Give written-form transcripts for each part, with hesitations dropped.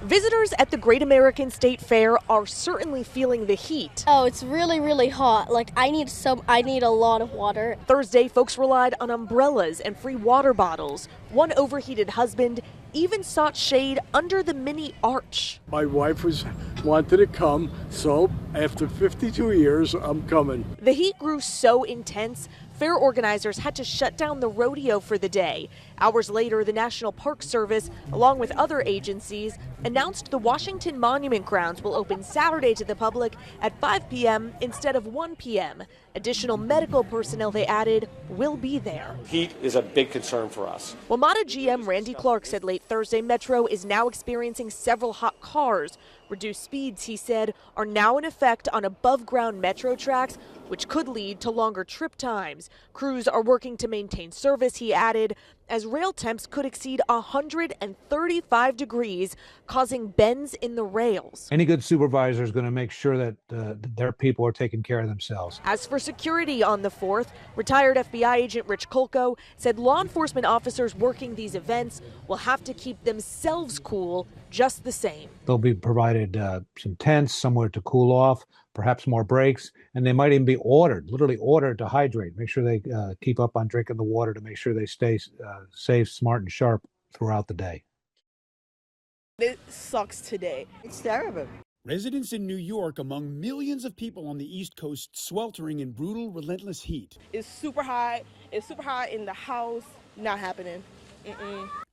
Visitors at the Great American State Fair are certainly feeling the heat. Oh, it's really, really hot. Like, I need a lot of water. Thursday, folks relied on umbrellas and free water bottles. One overheated husband even sought shade under the mini arch. My wife wanted to come, so after 52 years, I'm coming. The heat grew so intense, fair organizers had to shut down the rodeo for the day. Hours later, the National Park Service, along with other agencies, announced the Washington Monument Grounds will open Saturday to the public at 5 p.m. instead of 1 p.m. Additional medical personnel, they added, will be there. Heat is a big concern for us. WMATA GM Randy Clark said late Thursday Metro is now experiencing several hot cars. Reduced speeds, he said, are now in effect on above-ground Metro tracks, which could lead to longer trip times. Crews are working to maintain service, he added, as rail temps could exceed 135 degrees, causing bends in the rails. Any good supervisor is going to make sure that their people are taking care of themselves. As for security on the 4th, retired FBI agent Rich Kolko said law enforcement officers working these events will have to keep themselves cool just the same. They'll be provided some tents, somewhere to cool off, perhaps more breaks, and they might even be literally ordered to hydrate. Make sure they keep up on drinking the water to make sure they stay safe, smart, and sharp throughout the day. It sucks today. It's terrible. Residents in New York among millions of people on the East Coast sweltering in brutal, relentless heat. It's super hot. It's super hot in the house. Not happening.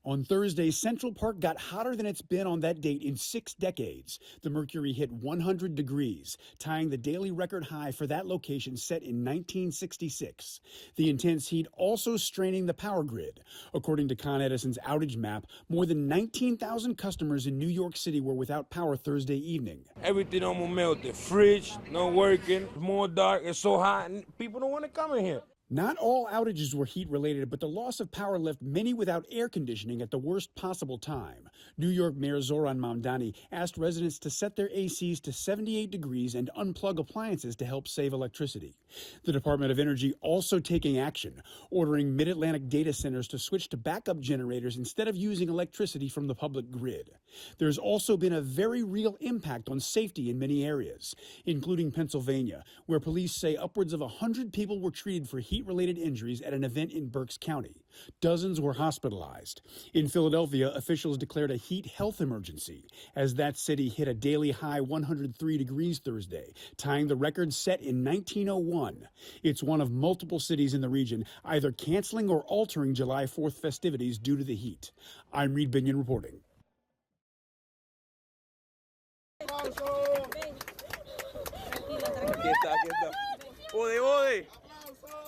On Thursday, Central Park got hotter than it's been on that date in 6 decades. The mercury hit 100 degrees, tying the daily record high for that location set in 1966. The intense heat also straining the power grid. According to Con Edison's outage map, more than 19,000 customers in New York City were without power Thursday evening. Everything almost melted. Fridge, not working. It's more dark. It's so hot, and people don't want to come in here. Not all outages were heat-related, but the loss of power left many without air conditioning at the worst possible time. New York Mayor Zoran Mamdani asked residents to set their ACs to 78 degrees and unplug appliances to help save electricity. The Department of Energy also taking action, ordering Mid-Atlantic data centers to switch to backup generators instead of using electricity from the public grid. There's also been a very real impact on safety in many areas, including Pennsylvania, where police say upwards of 100 people were treated for heat-related injuries at an event in Berks County. Dozens were hospitalized. In Philadelphia, officials declared a heat health emergency as that city hit a daily high 103 degrees Thursday, tying the record set in 1901. It's one of multiple cities in the region either canceling or altering July 4th festivities due to the heat. I'm Reed Binion reporting.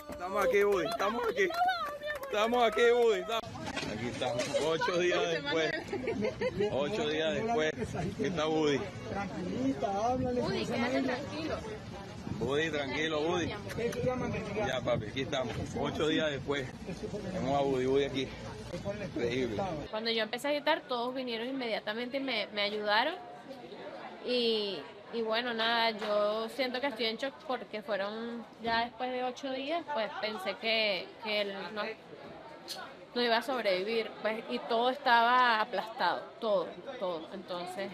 Estamos aquí, Woody. Estamos aquí. Estamos aquí, Woody. Aquí estamos. 8 días después. 8 días después. Aquí está Woody. Woody, quédate tranquilo. Woody, tranquilo, Woody. Ya, papi, aquí estamos. 8 días después. Tenemos a Woody aquí. Increíble. Cuando yo empecé a gritar, todos vinieron inmediatamente y me ayudaron. Y bueno, nada, yo siento que estoy en shock porque fueron ya después de 8 días, pues pensé que él no iba a sobrevivir, pues, y todo estaba aplastado, todo. Entonces,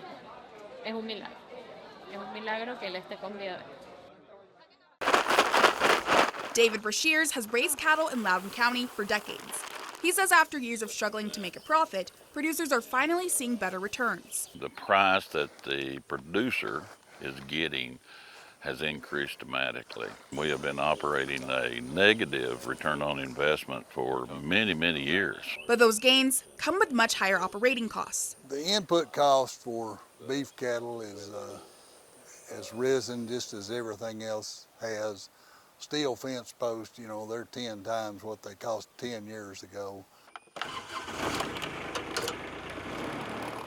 es un milagro que él esté con vida. David Brashears has raised cattle in Loudoun County for decades. He says after years of struggling to make a profit, producers are finally seeing better returns. The price that the producer is getting has increased dramatically. We have been operating a negative return on investment for many, many years. But those gains come with much higher operating costs. The input cost for beef cattle has risen just as everything else has. Steel fence posts, they're 10 times what they cost 10 years ago.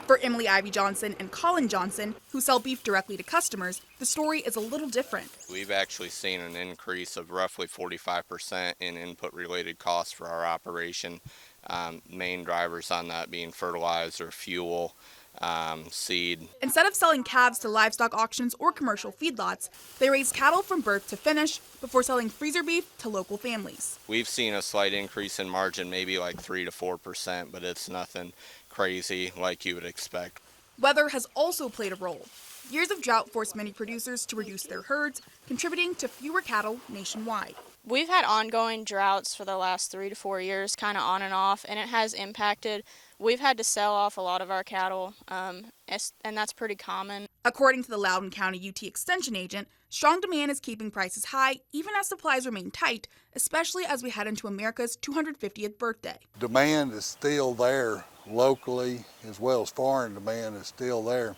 For Emily Ivy Johnson and Colin Johnson, who sell beef directly to customers, the story is a little different. We've actually seen an increase of roughly 45% in input-related costs for our operation. Main drivers on that being fertilizer, fuel, seed. Instead of selling calves to livestock auctions or commercial feedlots, they raise cattle from birth to finish before selling freezer beef to local families. We've seen a slight increase in margin, maybe like 3 to 4%, but it's nothing crazy like you would expect. Weather has also played a role. Years of drought forced many producers to reduce their herds, contributing to fewer cattle nationwide. We've had ongoing droughts for the last 3 to 4 years, kind of on and off, and it has impacted. We've had to sell off a lot of our cattle, and that's pretty common. According to the Loudoun County UT Extension agent, strong demand is keeping prices high even as supplies remain tight, especially as we head into America's 250th birthday. Demand is still there locally, as well as foreign demand is still there.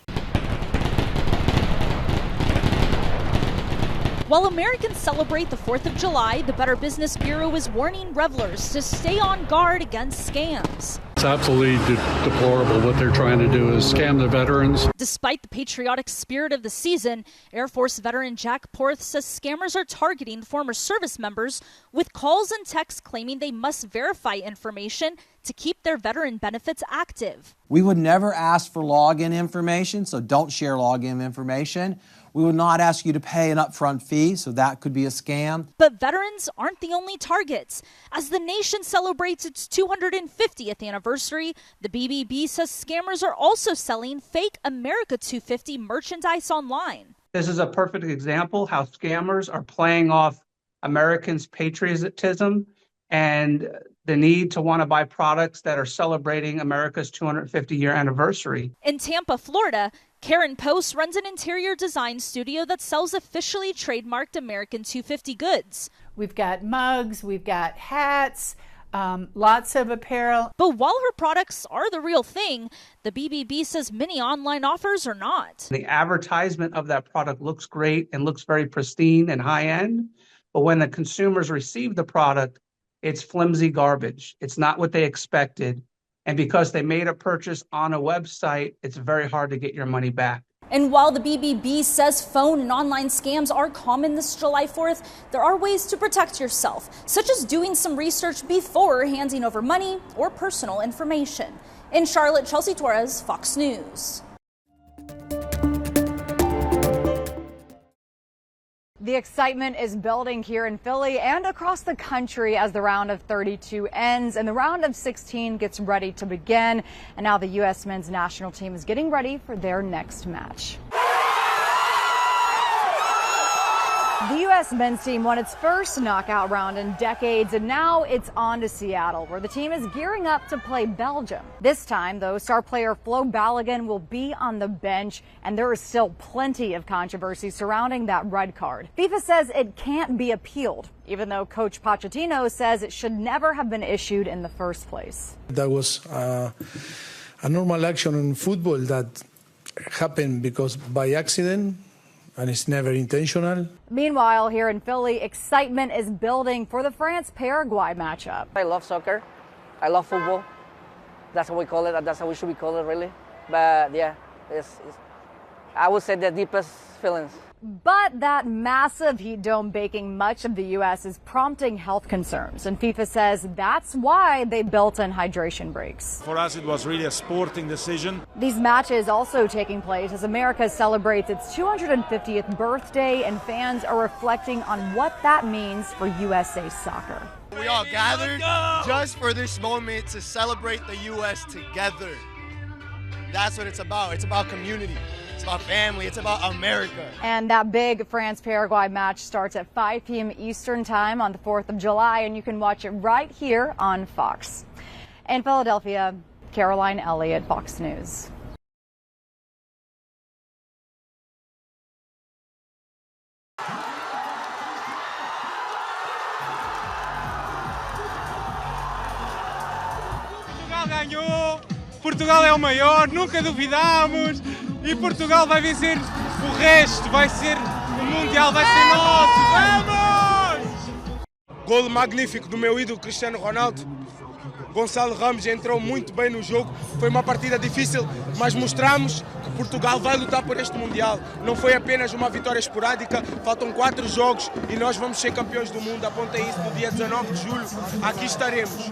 While Americans celebrate the 4th of July, the Better Business Bureau is warning revelers to stay on guard against scams. It's absolutely deplorable. What they're trying to do is scam the veterans. Despite the patriotic spirit of the season, Air Force veteran Jack Porth says scammers are targeting former service members with calls and texts claiming they must verify information to keep their veteran benefits active. We would never ask for login information, so don't share login information. We would not ask you to pay an upfront fee, so that could be a scam. But veterans aren't the only targets. As the nation celebrates its 250th anniversary, the BBB says scammers are also selling fake America 250 merchandise online. This is a perfect example how scammers are playing off Americans' patriotism and the need to want to buy products that are celebrating America's 250-year anniversary. In Tampa, Florida, Karen Post runs an interior design studio that sells officially trademarked American 250 goods. We've got mugs, we've got hats, lots of apparel. But while her products are the real thing, the BBB says many online offers are not. The advertisement of that product looks great and looks very pristine and high-end, but when the consumers receive the product, it's flimsy garbage. It's not what they expected. And because they made a purchase on a website, it's very hard to get your money back. And while the BBB says phone and online scams are common this July 4th, there are ways to protect yourself, such as doing some research before handing over money or personal information. In Charlotte, Chelsea Torres, Fox News. The excitement is building here in Philly and across the country as the round of 32 ends and the round of 16 gets ready to begin. And now the U.S. men's national team is getting ready for their next match. The U.S. men's team won its first knockout round in decades, and now it's on to Seattle, where the team is gearing up to play Belgium. This time, though, star player Flo Balogun will be on the bench, and there is still plenty of controversy surrounding that red card. FIFA says it can't be appealed, even though Coach Pochettino says it should never have been issued in the first place. That was a normal action in football that happened because by accident, and it's never intentional. Meanwhile, here in Philly, excitement is building for the France-Paraguay matchup. I love soccer. I love football. That's what we call it. That's how we should be called it, really. But yeah, I would say the deepest feelings. But that massive heat dome baking much of the U.S. is prompting health concerns, and FIFA says that's why they built in hydration breaks. For us, it was really a sporting decision. These matches also taking place as America celebrates its 250th birthday, and fans are reflecting on what that means for USA soccer. We all gathered just for this moment to celebrate the U.S. together. That's what it's about. It's about community. It's about family. It's about America. And that big France-Paraguay match starts at 5 p.m. Eastern Time on the 4th of July, and you can watch it right here on Fox. In Philadelphia, Caroline Elliott, Fox News. Portugal ganhou. Portugal é o maior. Nunca duvidamos. E Portugal vai vencer o resto, vai ser o Mundial, vai ser nosso. Vamos! Golo magnífico do meu ídolo Cristiano Ronaldo. Gonçalo Ramos entrou muito bem no jogo. Foi uma partida difícil, mas mostramos que Portugal vai lutar por este Mundial. Não foi apenas uma vitória esporádica, faltam 4 jogos e nós vamos ser campeões do mundo. Apontem isso no dia 19 de julho. Aqui estaremos.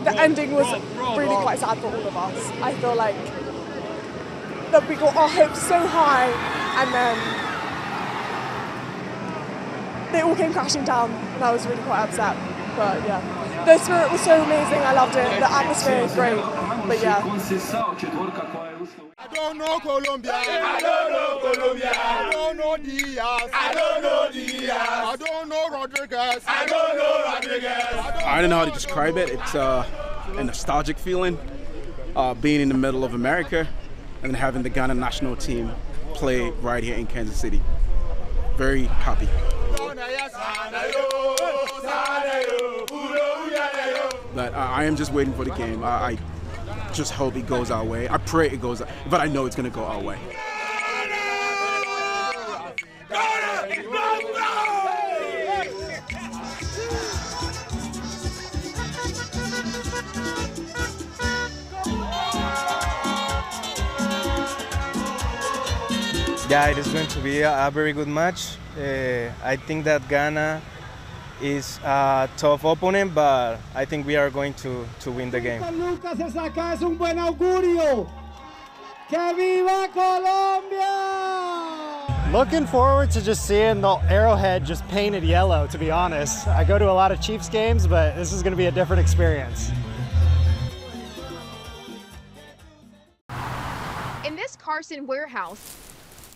The ending was really quite sad for all of us. I feel like that we got our hopes so high and then they all came crashing down, and I was really quite upset. But yeah, the spirit was so amazing. I loved it. The atmosphere was great. But yeah. I don't know Colombia. I don't know Colombia. I don't know Diaz. I don't know Diaz. I don't know Rodriguez. I don't know Rodriguez. I don't know how to describe it. It's a nostalgic feeling, being in the middle of America and having the Ghana national team play right here in Kansas City. Very happy. But I am just waiting for the game. I just hope it goes our way. I pray it goes, but I know it's going to go our way. Yeah, it is going to be a very good match. I think that Ghana is a tough opponent, but I think we are going to win the game. Lucas es acá, es un buen augurio. ¡Que viva Colombia! Looking forward to just seeing the arrowhead just painted yellow, to be honest. I go to a lot of Chiefs games, but this is going to be a different experience. In this Carson warehouse,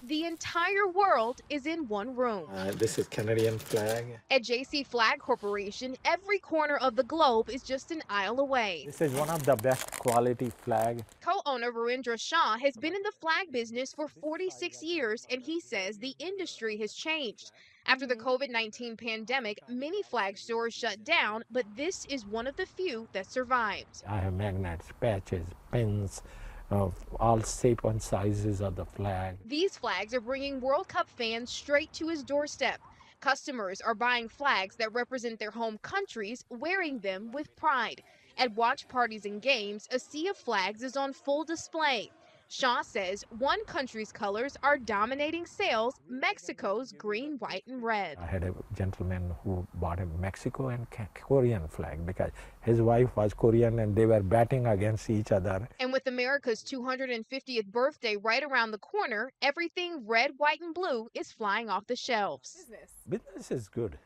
the entire world is in one room. This is Canadian flag. At JC Flag Corporation, every corner of the globe is just an aisle away. This is one of the best quality flag. Co-owner Virendra Shah has been in the flag business for 46 years, and he says the industry has changed. After the COVID-19 pandemic, many flag stores shut down, but this is one of the few that survived. I have magnets, patches, pins, of all shape and sizes of the flag. These flags are bringing World Cup fans straight to his doorstep. Customers are buying flags that represent their home countries, wearing them with pride. At watch parties and games, a sea of flags is on full display. Shaw says one country's colors are dominating sales, Mexico's green, white, and red. I had a gentleman who bought a Mexico and Korean flag because his wife was Korean and they were batting against each other. And with America's 250th birthday right around the corner, everything red, white, and blue is flying off the shelves. Business is good,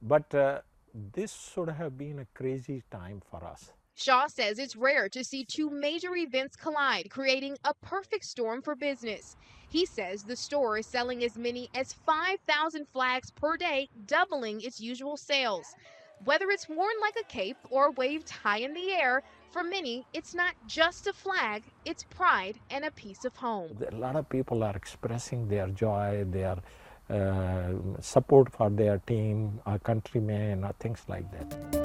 but this should have been a crazy time for us. Shaw says it's rare to see two major events collide, creating a perfect storm for business. He says the store is selling as many as 5,000 flags per day, doubling its usual sales. Whether it's worn like a cape or waved high in the air, for many, it's not just a flag, it's pride and a piece of home. A lot of people are expressing their joy, their support for their team, our countrymen, things like that.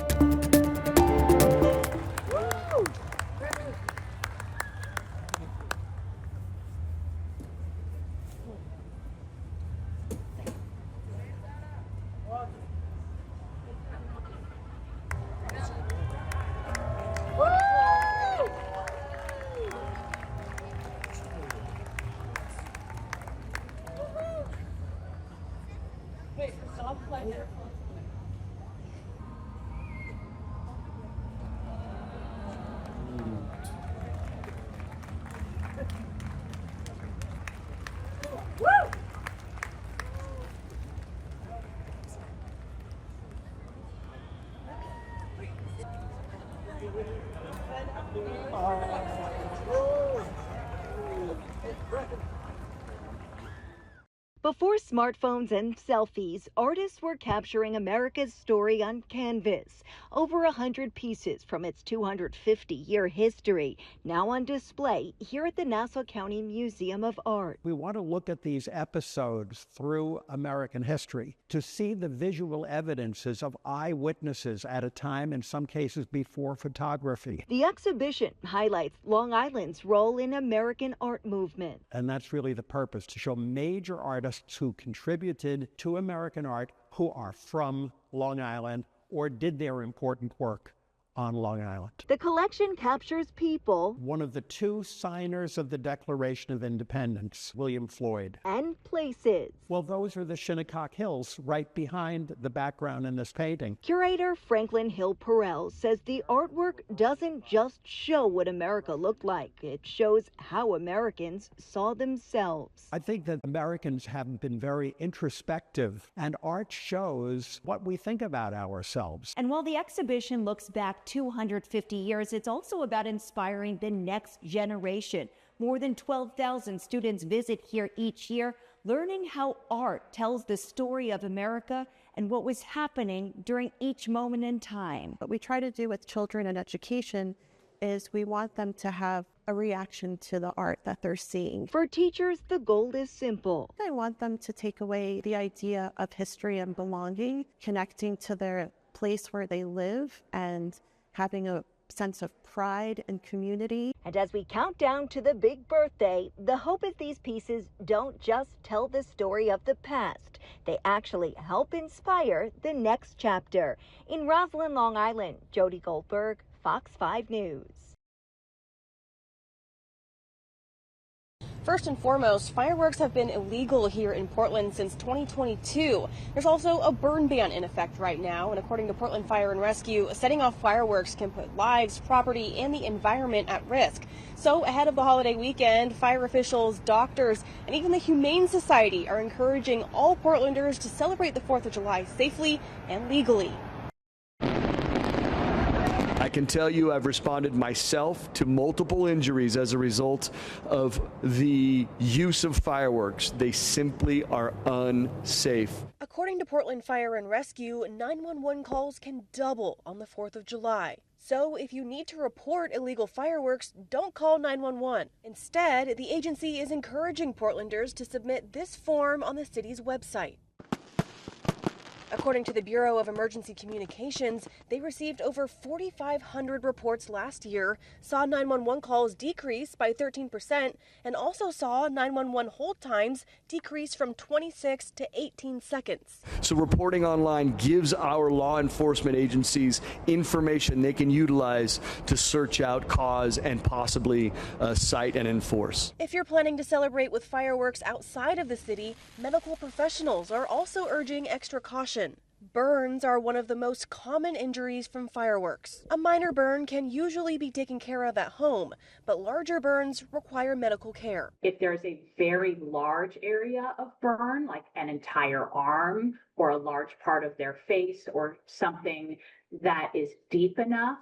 Before smartphones and selfies, artists were capturing America's story on canvas. Over 100 pieces from its 250-year history, now on display here at the Nassau County Museum of Art. We want to look at these episodes through American history to see the visual evidences of eyewitnesses at a time, in some cases, before photography. The exhibition highlights Long Island's role in American art movement. And that's really the purpose, to show major artists who contributed to American art who are from Long Island or did their important work on Long Island. The collection captures people. One of the two signers of the Declaration of Independence, William Floyd. And places. Well, those are the Shinnecock Hills right behind the background in this painting. Curator Franklin Hill Perel says the artwork doesn't just show what America looked like. It shows how Americans saw themselves. I think that Americans have been very introspective, and art shows what we think about ourselves. And while the exhibition looks back 250 years, it's also about inspiring the next generation. More than 12,000 students visit here each year, learning how art tells the story of America and what was happening during each moment in time. What we try to do with children and education is we want them to have a reaction to the art that they're seeing. For teachers, the goal is simple. I want them to take away the idea of history and belonging, connecting to their place where they live and having a sense of pride and community. And as we count down to the big birthday, the hope is these pieces don't just tell the story of the past. They actually help inspire the next chapter. In Roslyn, Long Island, Jody Goldberg, Fox 5 News. First and foremost, fireworks have been illegal here in Portland since 2022. There's also a burn ban in effect right now, and according to Portland Fire and Rescue, setting off fireworks can put lives, property, and the environment at risk. So ahead of the holiday weekend, fire officials, doctors, and even the Humane Society are encouraging all Portlanders to celebrate the 4th of July safely and legally. I can tell you I've responded myself to multiple injuries as a result of the use of fireworks. They simply are unsafe. According to Portland Fire and Rescue, 911 calls can double on the 4th of July. So if you need to report illegal fireworks, don't call 911. Instead, the agency is encouraging Portlanders to submit this form on the city's website. According to the Bureau of Emergency Communications, they received over 4,500 reports last year, saw 911 calls decrease by 13%, and also saw 911 hold times decrease from 26 to 18 seconds. So reporting online gives our law enforcement agencies information they can utilize to search out, cause, and possibly cite and enforce. If you're planning to celebrate with fireworks outside of the city, medical professionals are also urging extra caution. Burns are one of the most common injuries from fireworks. A minor burn can usually be taken care of at home, but larger burns require medical care. If there's a very large area of burn, like an entire arm or a large part of their face or something that is deep enough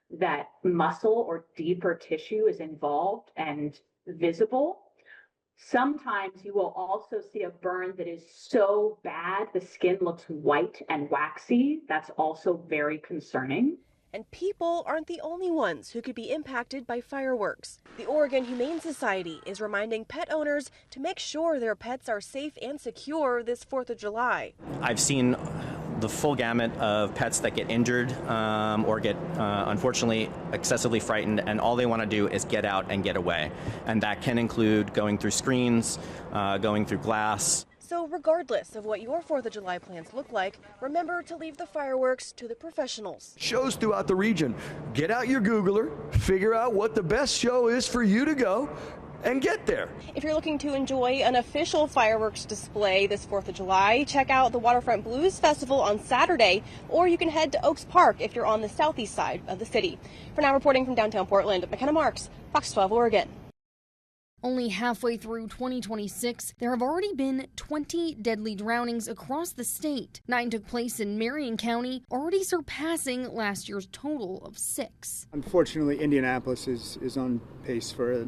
that muscle or deeper tissue is involved and visible, sometimes you will also see a burn that is so bad the skin looks white and waxy. That's also very concerning. And people aren't the only ones who could be impacted by fireworks. The Oregon Humane Society is reminding pet owners to make sure their pets are safe and secure this 4th of July. I've seen the full gamut of pets that get injured or get, unfortunately, excessively frightened, and all they want to do is get out and get away. And that can include going through screens, going through glass. So regardless of what your 4th of July plans look like, remember to leave the fireworks to the professionals. Shows throughout the region. Get out your Googler, figure out what the best show is for you to go, and get there. If you're looking to enjoy an official fireworks display this 4th of July, check out the Waterfront Blues Festival on Saturday, or you can head to Oaks Park if you're on the southeast side of the city. For now, reporting from downtown Portland, McKenna Marks, Fox 12 Oregon. Only halfway through 2026, there have already been 20 deadly drownings across the state. 9 took place in Marion County, already surpassing last year's total of 6. Unfortunately, Indianapolis is on pace for a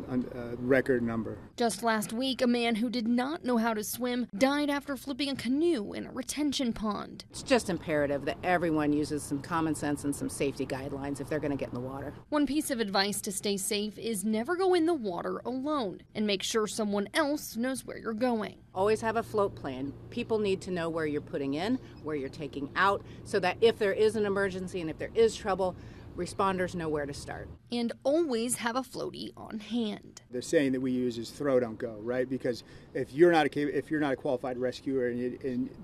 record number. Just last week, a man who did not know how to swim died after flipping a canoe in a retention pond. It's just imperative that everyone uses some common sense and some safety guidelines if they're going to get in the water. One piece of advice to stay safe is never go in the water alone. And make sure someone else knows where you're going. Always have a float plan. People need to know where you're putting in, where you're taking out, so that if there is an emergency and if there is trouble, responders know where to start. And always have a floaty on hand. The saying that we use is throw, don't go, right? Because if you're not a qualified rescuer,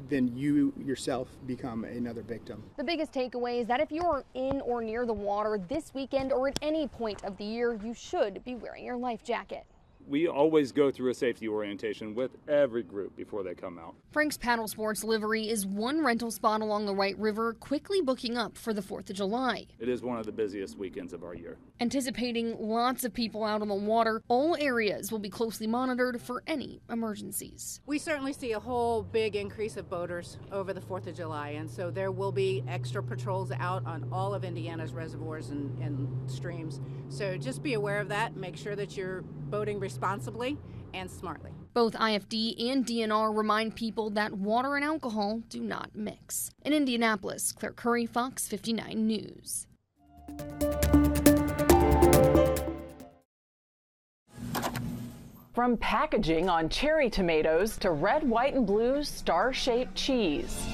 then you yourself become another victim. The biggest takeaway is that if you're in or near the water this weekend or at any point of the year, you should be wearing your life jacket. We always go through a safety orientation with every group before they come out. Frank's Paddle Sports Livery is one rental spot along the White River, quickly booking up for the 4th of July. It is one of the busiest weekends of our year. Anticipating lots of people out on the water, all areas will be closely monitored for any emergencies. We certainly see a whole big increase of boaters over the 4th of July, and so there will be extra patrols out on all of Indiana's reservoirs and streams. So just be aware of that. Make sure that you're boating responsibly and smartly. Both IFD and DNR remind people that water and alcohol do not mix. In Indianapolis, Claire Curry, Fox 59 News. From packaging on cherry tomatoes to red, white, and blue star-shaped cheese.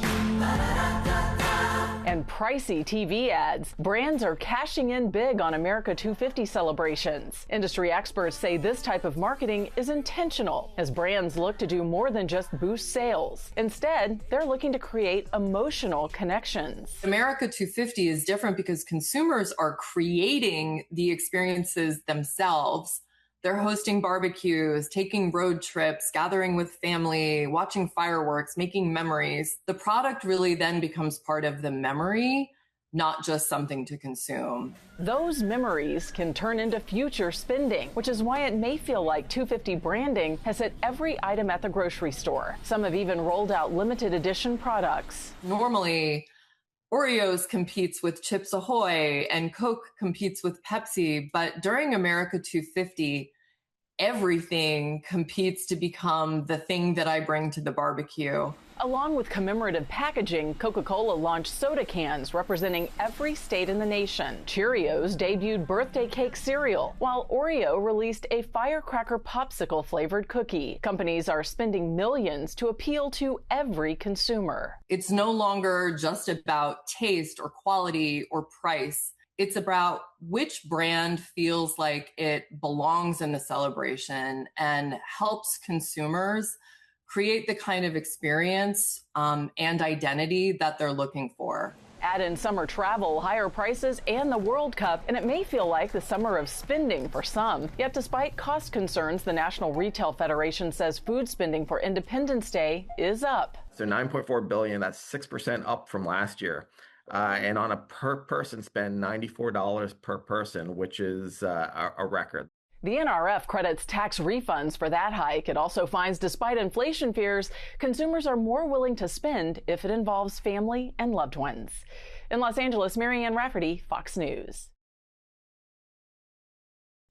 And pricey TV ads, brands are cashing in big on America 250 celebrations. Industry experts say this type of marketing is intentional as brands look to do more than just boost sales. Instead, they're looking to create emotional connections. America 250 is different because consumers are creating the experiences themselves. They're hosting barbecues, taking road trips, gathering with family, watching fireworks, making memories. The product really then becomes part of the memory, not just something to consume. Those memories can turn into future spending, which is why it may feel like 250 branding has hit every item at the grocery store. Some have even rolled out limited edition products. Normally, Oreos competes with Chips Ahoy and Coke competes with Pepsi, but during America 250, everything competes to become the thing that I bring to the barbecue. Along with commemorative packaging, Coca-Cola launched soda cans representing every state in the nation. Cheerios debuted birthday cake cereal, while Oreo released a firecracker popsicle flavored cookie. Companies are spending millions to appeal to every consumer. It's no longer just about taste or quality or price. It's about which brand feels like it belongs in the celebration and helps consumers create the kind of experience and identity that they're looking for. Add in summer travel, higher prices, and the World Cup, and it may feel like the summer of spending for some. Yet despite cost concerns, the National Retail Federation says food spending for Independence Day is up. So $9.4 billion, that's 6% up from last year. And on a per person spend, $94 per person, which is a record. The NRF credits tax refunds for that hike. It also finds despite inflation fears, consumers are more willing to spend if it involves family and loved ones. In Los Angeles, Marianne Rafferty, Fox News.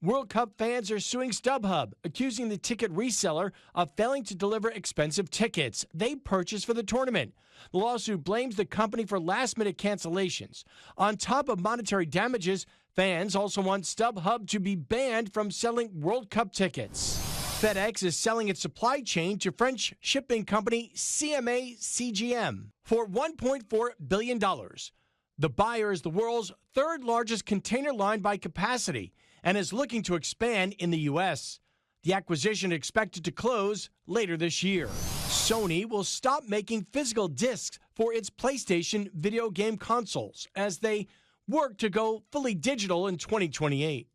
World Cup fans are suing StubHub, accusing the ticket reseller of failing to deliver expensive tickets they purchased for the tournament. The lawsuit blames the company for last-minute cancellations. On top of monetary damages, fans also want StubHub to be banned from selling World Cup tickets. FedEx is selling its supply chain to French shipping company CMA CGM for $1.4 billion. The buyer is the world's third largest container line by capacity and is looking to expand in the U.S. The acquisition is expected to close later this year. Sony will stop making physical discs for its PlayStation video game consoles as they work to go fully digital in 2028.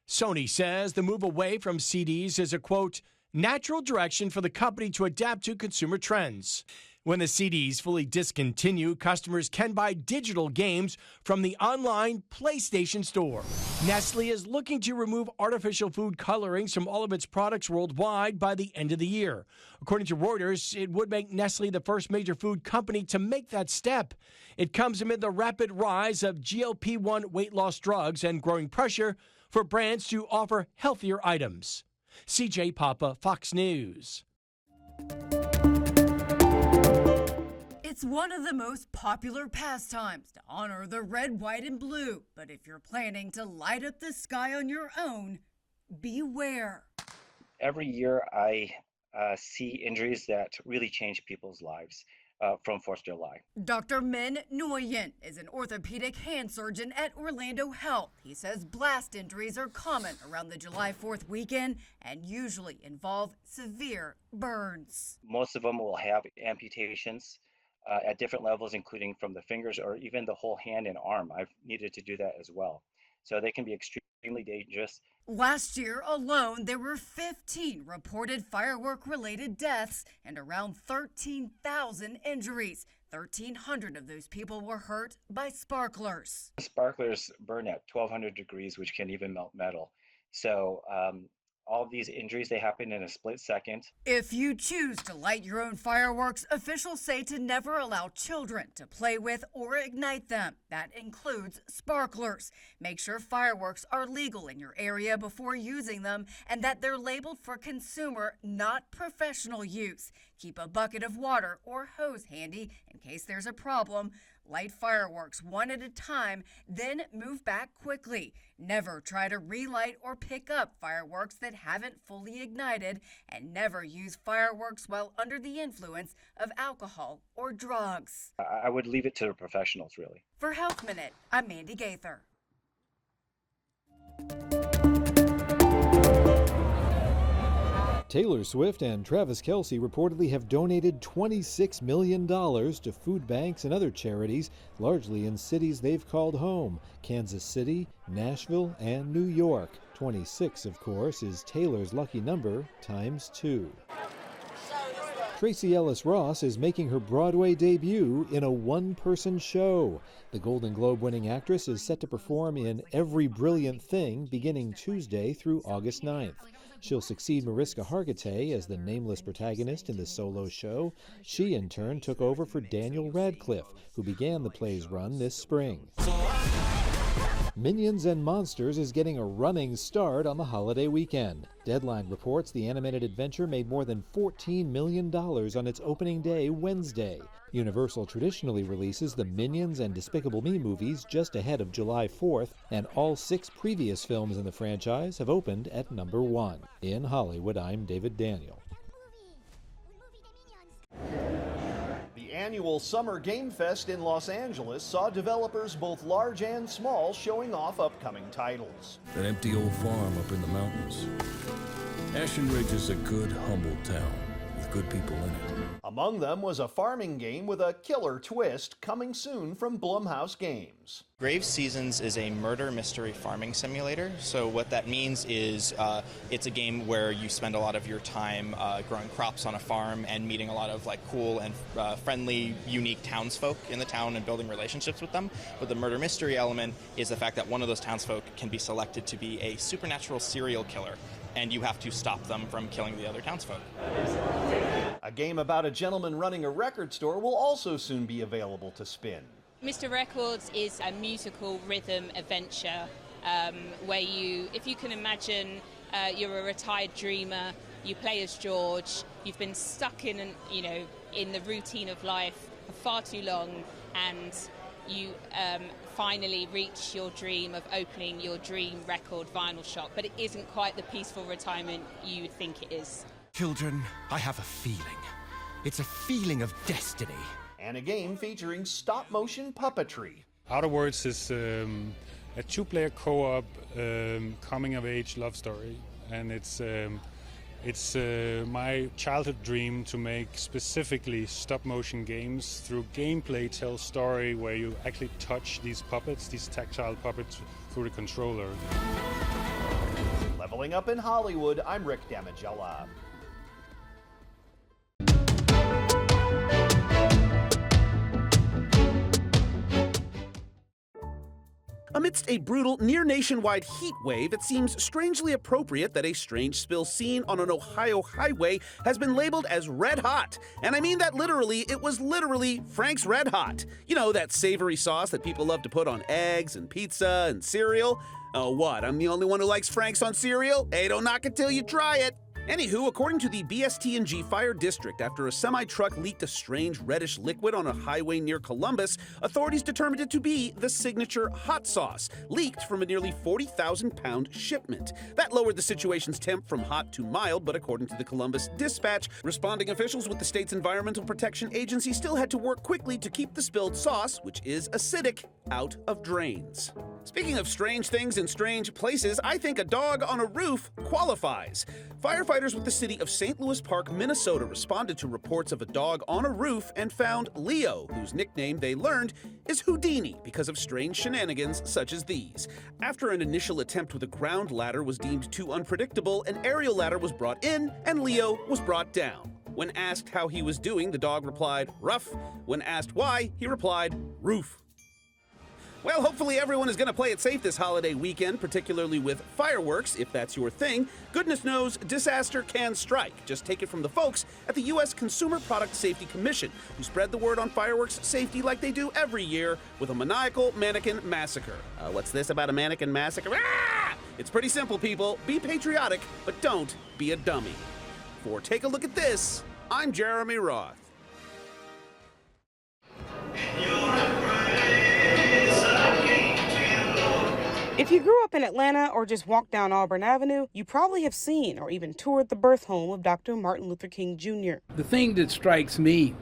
Sony says the move away from CDs is a, quote, natural direction for the company to adapt to consumer trends. When the CDs fully discontinue, customers can buy digital games from the online PlayStation Store. Nestle is looking to remove artificial food colorings from all of its products worldwide by the end of the year. According to Reuters, it would make Nestle the first major food company to make that step. It comes amid the rapid rise of GLP-1 weight loss drugs and growing pressure for brands to offer healthier items. CJ Papa, Fox News. It's one of the most popular pastimes to honor the red, white, and blue. But if you're planning to light up the sky on your own, beware. Every year I see injuries that really change people's lives. from 4th of July. Dr. Min Nguyen is an orthopedic hand surgeon at Orlando Health. He says blast injuries are common around the July 4th weekend and usually involve severe burns. Most of them will have amputations at different levels, including from the fingers or even the whole hand and arm. I've needed to do that as well. So they can be extremely dangerous. Last year alone, there were 15 reported firework-related deaths and around 13,000 injuries. 1,300 of those people were hurt by sparklers. Sparklers burn at 1,200 degrees, which can even melt metal. So all of these injuries, they happen in a split second. If you choose to light your own fireworks, officials say to never allow children to play with or ignite them. That includes sparklers. Make sure fireworks are legal in your area before using them and that they're labeled for consumer, not professional use. Keep a bucket of water or hose handy in case there's a problem. Light fireworks one at a time, then move back quickly. Never try to relight or pick up fireworks that haven't fully ignited, and never use fireworks while under the influence of alcohol or drugs. I would leave it to the professionals, really. For Health Minute, I'm Mandy Gaither. Taylor Swift and Travis Kelce reportedly have donated $26 million to food banks and other charities, largely in cities they've called home: Kansas City, Nashville, and New York. 26, of course, is Taylor's lucky number times 2. Tracee Ellis Ross is making her Broadway debut in a one-person show. The Golden Globe-winning actress is set to perform in Every Brilliant Thing beginning Tuesday through August 9th. She'll succeed Mariska Hargitay as the nameless protagonist in the solo show. She, in turn, took over for Daniel Radcliffe, who began the play's run this spring. Minions and Monsters is getting a running start on the holiday weekend. Deadline reports the animated adventure made more than $14 million on its opening day Wednesday. Universal traditionally releases the Minions and Despicable Me movies just ahead of July 4th, and all 6 previous films in the franchise have opened at number 1. In Hollywood, I'm David Daniel. The annual Summer Game Fest in Los Angeles saw developers both large and small showing off upcoming titles. That empty old farm up in the mountains. Ashen Ridge is a good, humble town with good people in it. Among them was a farming game with a killer twist, coming soon from Blumhouse Games. Grave Seasons is a murder mystery farming simulator. So what that means is it's a game where you spend a lot of your time growing crops on a farm and meeting a lot of cool and friendly, unique townsfolk in the town and building relationships with them. But the murder mystery element is the fact that one of those townsfolk can be selected to be a supernatural serial killer, and you have to stop them from killing the other townsfolk. A game about a gentleman running a record store will also soon be available to spin. Mr. Records is a musical rhythm adventure where you, if you can imagine, you're a retired dreamer, you play as George, you've been stuck in the routine of life for far too long, and you finally reach your dream of opening your dream record vinyl shop, but it isn't quite the peaceful retirement you would think it is. Children, I have a feeling. It's a feeling of destiny. And a game featuring stop-motion puppetry. Outer Worlds is a 2-player co-op coming-of-age love story, and it's my childhood dream to make specifically stop-motion games through gameplay tell story where you actually touch these puppets, these tactile puppets, through the controller. Leveling up in Hollywood, I'm Rick Damigella. Amidst a brutal, near-nationwide heat wave, it seems strangely appropriate that a strange spill seen on an Ohio highway has been labeled as red hot. And I mean that literally. It was literally Frank's Red Hot. You know, that savory sauce that people love to put on eggs and pizza and cereal. Oh, what? I'm the only one who likes Frank's on cereal? Hey, don't knock it till you try it. Anywho, according to the BST&G Fire District, after a semi-truck leaked a strange reddish liquid on a highway near Columbus, authorities determined it to be the signature hot sauce, leaked from a nearly 40,000-pound shipment. That lowered the situation's temp from hot to mild, but according to the Columbus Dispatch, responding officials with the state's Environmental Protection Agency still had to work quickly to keep the spilled sauce, which is acidic, out of drains. Speaking of strange things in strange places, I think a dog on a roof qualifies. Firefighters with the city of St. Louis Park, Minnesota responded to reports of a dog on a roof and found Leo, whose nickname they learned is Houdini because of strange shenanigans such as these. After an initial attempt with a ground ladder was deemed too unpredictable, an aerial ladder was brought in and Leo was brought down. When asked how he was doing, the dog replied, rough. When asked why, he replied, roof. Well, hopefully everyone is going to play it safe this holiday weekend, particularly with fireworks, if that's your thing. Goodness knows, disaster can strike. Just take it from the folks at the U.S. Consumer Product Safety Commission, who spread the word on fireworks safety like they do every year with a maniacal mannequin massacre. What's this about a mannequin massacre? Ah! It's pretty simple, people. Be patriotic, but don't be a dummy. For Take a Look at This, I'm Jeremy Roth. If you grew up in Atlanta or just walked down Auburn Avenue, you probably have seen or even toured the birth home of Dr. Martin Luther King Jr. The thing that strikes me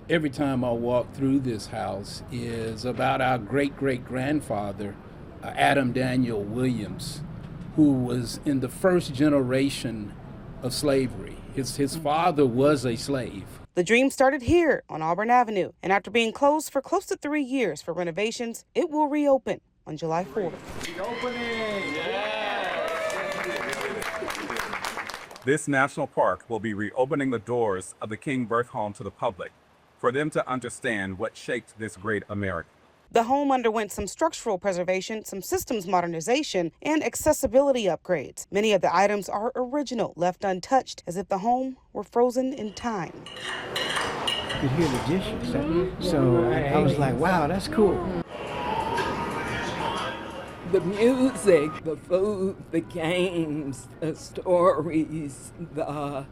every time I walk through this house is about our great-great-grandfather, Adam Daniel Williams, who was in the first generation of slavery. His father was a slave. The dream started here on Auburn Avenue, and after being closed for close to 3 years for renovations, it will reopen on July 4th. This national park will be reopening the doors of the King birth home to the public for them to understand what shaped this great America. The home underwent some structural preservation, some systems modernization, and accessibility upgrades. Many of the items are original, left untouched, as if the home were frozen in time. You could hear the dishes, so I was like, wow, that's cool. The music, the food, the games, the stories, the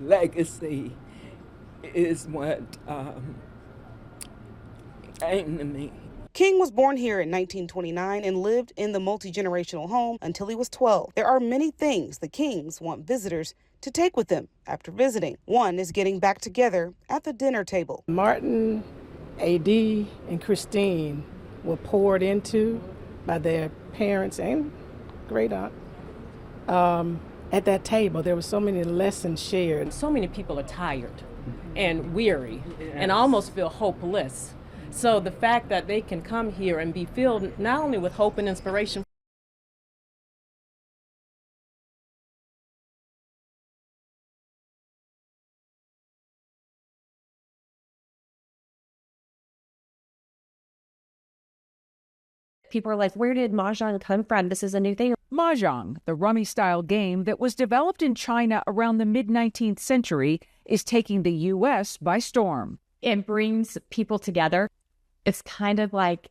legacy is what came to me. King was born here in 1929 and lived in the multi-generational home until he was 12. There are many things the Kings want visitors to take with them after visiting. One is getting back together at the dinner table. Martin, A.D., and Christine were poured into by their parents and great aunt. At that table, there were so many lessons shared. So many people are tired and weary and almost feel hopeless. So the fact that they can come here and be filled not only with hope and inspiration. People are like, where did Mahjong come from? This is a new thing. Mahjong, the rummy-style game that was developed in China around the mid-19th century, is taking the U.S. by storm. It brings people together. It's kind of like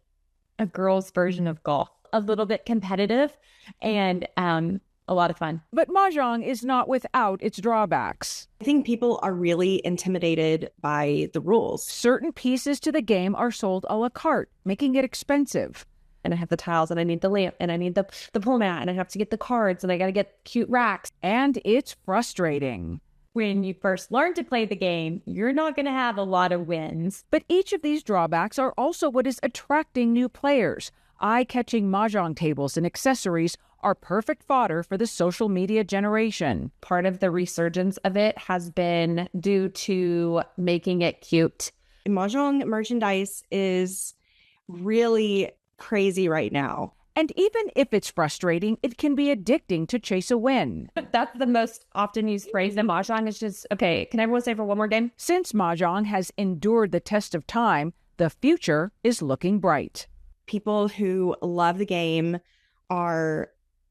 a girl's version of golf. A little bit competitive and a lot of fun. But Mahjong is not without its drawbacks. I think people are really intimidated by the rules. Certain pieces to the game are sold a la carte, making it expensive. And I have the tiles, and I need the lamp, and I need the pull mat, and I have to get the cards, and I got to get cute racks. And it's frustrating. When you first learn to play the game, you're not going to have a lot of wins. But each of these drawbacks are also what is attracting new players. Eye-catching Mahjong tables and accessories are perfect fodder for the social media generation. Part of the resurgence of it has been due to making it cute. Mahjong merchandise is really crazy right now. And even if it's frustrating, it can be addicting to chase a win. That's the most often used phrase in Mahjong. Is just, okay, can everyone say for one more game? Since Mahjong has endured the test of time, the future is looking bright. People who love the game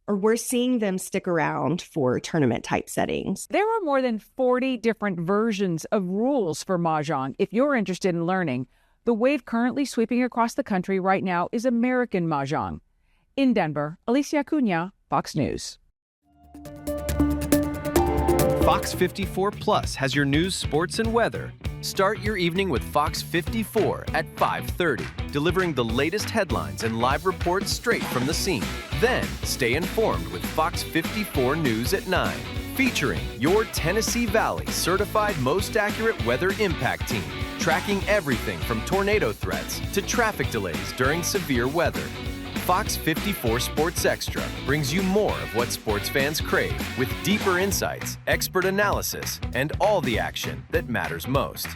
we're seeing them stick around for tournament type settings. There are more than 40 different versions of rules for Mahjong. If you're interested in learning, the wave currently sweeping across the country right now is American Mahjong. In Denver, Alicia Cunha, Fox News. Fox 54 Plus has your news, sports, and weather. Start your evening with Fox 54 at 5:30, delivering the latest headlines and live reports straight from the scene. Then, stay informed with Fox 54 News at 9, featuring your Tennessee Valley certified most accurate weather impact team, tracking everything from tornado threats to traffic delays during severe weather. Fox 54 Sports Extra brings you more of what sports fans crave, with deeper insights, expert analysis, and all the action that matters most.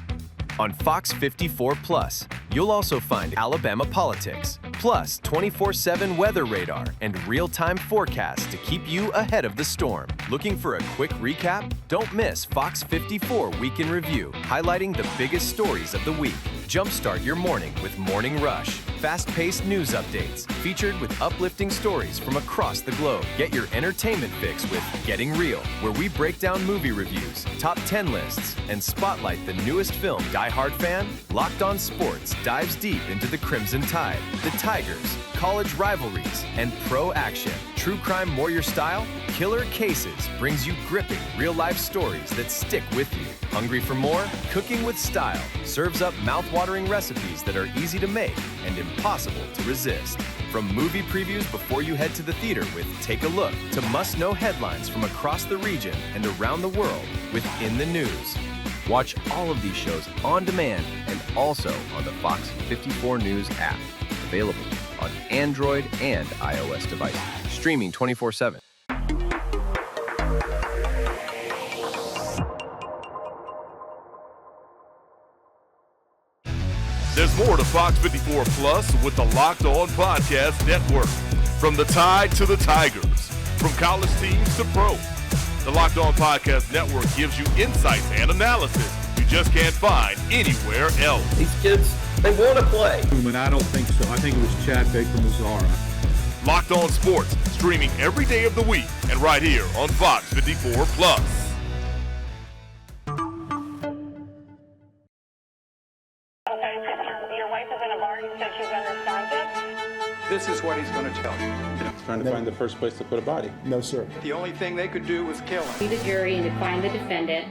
On Fox 54 Plus, you'll also find Alabama politics, plus 24/7 weather radar and real-time forecasts to keep you ahead of the storm. Looking for a quick recap? Don't miss Fox 54 Week in Review, highlighting the biggest stories of the week. Jumpstart your morning with Morning Rush, fast-paced news updates featured with uplifting stories from across the globe. Get your entertainment fix with Getting Real, where we break down movie reviews, top 10 lists, and spotlight the newest film. Die Hard fan? Locked On Sports dives deep into the Crimson Tide, the Tigers, college rivalries, and pro action. True crime warrior style? Killer Cases brings you gripping real-life stories that stick with you. Hungry for more? Cooking with Style serves up mouth-watering recipes that are easy to make and impossible to resist. From movie previews before you head to the theater with Take a Look, to must-know headlines from across the region and around the world with In the News. Watch all of these shows on demand and also on the Fox 54 News app, available on Android and iOS devices, streaming 24/7. There's more to Fox 54 Plus with the Locked On Podcast Network. From the Tide to the Tigers, from college teams to pro, the Locked On Podcast Network gives you insights and analysis you just can't find anywhere else. These kids, they want to play. And I don't think so. I think it was Chad Baker Mazzara. Locked On Sports, streaming every day of the week and right here on Fox 54 Plus. This is what he's going to tell you. He's trying to find the first place to put a body. No, sir. The only thing they could do was kill him. The jury to find the defendant